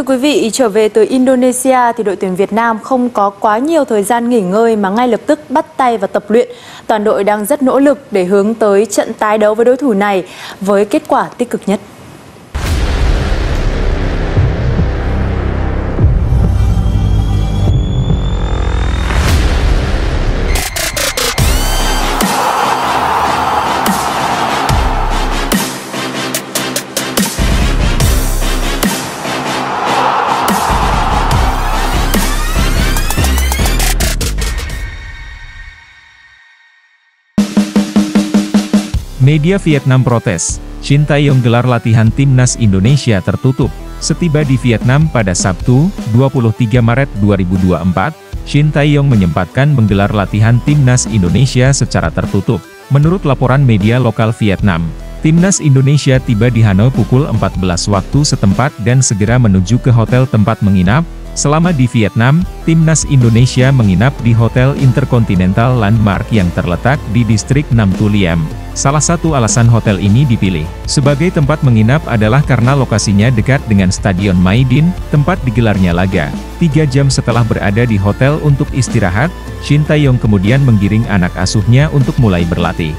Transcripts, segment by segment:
Thưa quý vị, trở về từ Indonesia thì đội tuyển Việt Nam không có quá nhiều thời gian nghỉ ngơi mà ngay lập tức bắt tay vào tập luyện. Toàn đội đang rất nỗ lực để hướng tới trận tái đấu với đối thủ này với kết quả tích cực nhất. Media Vietnam protes, Shin Tae-yong gelar latihan timnas Indonesia tertutup. Setiba di Vietnam pada Sabtu, 23 Maret 2024, Shin Tae-yong menyempatkan menggelar latihan timnas Indonesia secara tertutup. Menurut laporan media lokal Vietnam, timnas Indonesia tiba di Hanoi pukul 14 waktu setempat dan segera menuju ke hotel tempat menginap. Selama di Vietnam, timnas Indonesia menginap di Hotel Intercontinental Landmark yang terletak di distrik Nam Tu Liem. Salah satu alasan hotel ini dipilih sebagai tempat menginap adalah karena lokasinya dekat dengan Stadion Maidin, tempat digelarnya laga. 3 jam setelah berada di hotel untuk istirahat, Shin Tae-yong kemudian menggiring anak asuhnya untuk mulai berlatih.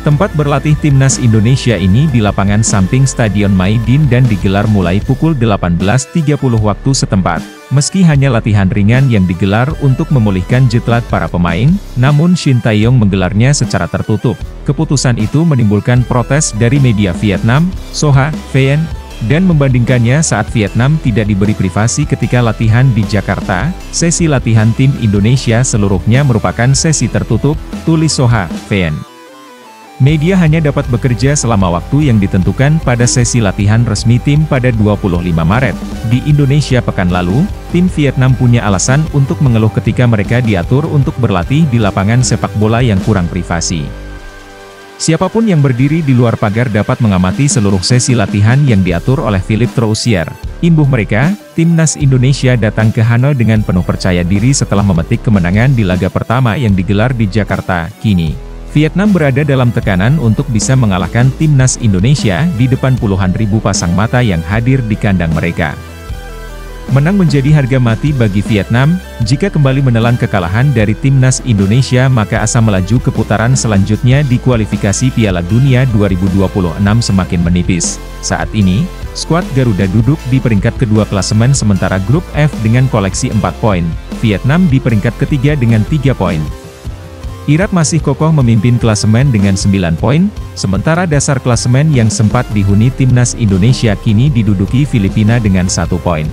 Tempat berlatih timnas Indonesia ini di lapangan samping Stadion Maidin dan digelar mulai pukul 18.30 waktu setempat. Meski hanya latihan ringan yang digelar untuk memulihkan jet lag para pemain, namun Shin Tae-yong menggelarnya secara tertutup. Keputusan itu menimbulkan protes dari media Vietnam, Soha, VN, dan membandingkannya saat Vietnam tidak diberi privasi ketika latihan di Jakarta. Sesi latihan tim Indonesia seluruhnya merupakan sesi tertutup, tulis Soha, VN. Media hanya dapat bekerja selama waktu yang ditentukan pada sesi latihan resmi tim pada 25 Maret. Di Indonesia pekan lalu, tim Vietnam punya alasan untuk mengeluh ketika mereka diatur untuk berlatih di lapangan sepak bola yang kurang privasi. Siapapun yang berdiri di luar pagar dapat mengamati seluruh sesi latihan yang diatur oleh Philippe Troussier. Imbuh mereka, timnas Indonesia datang ke Hanoi dengan penuh percaya diri setelah memetik kemenangan di laga pertama yang digelar di Jakarta. Kini, Vietnam berada dalam tekanan untuk bisa mengalahkan timnas Indonesia di depan puluhan ribu pasang mata yang hadir di kandang mereka. Menang menjadi harga mati bagi Vietnam. Jika kembali menelan kekalahan dari timnas Indonesia maka asa melaju ke putaran selanjutnya di kualifikasi Piala Dunia 2026 semakin menipis. Saat ini, skuad Garuda duduk di peringkat kedua klasemen sementara grup F dengan koleksi 4 poin. Vietnam di peringkat ketiga dengan 3 poin. Irak masih kokoh memimpin klasemen dengan 9 poin, sementara dasar klasemen yang sempat dihuni timnas Indonesia kini diduduki Filipina dengan 1 poin.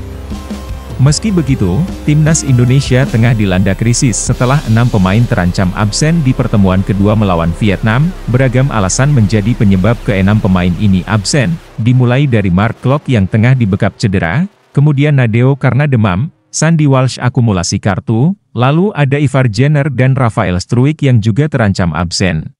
Meski begitu, timnas Indonesia tengah dilanda krisis setelah 6 pemain terancam absen di pertemuan kedua melawan Vietnam. Beragam alasan menjadi penyebab ke-6 pemain ini absen, dimulai dari Mark Klok yang tengah dibekap cedera, kemudian Nadeo karena demam, Sandy Walsh akumulasi kartu, lalu ada Ivar Jenner dan Rafael Struijk yang juga terancam absen.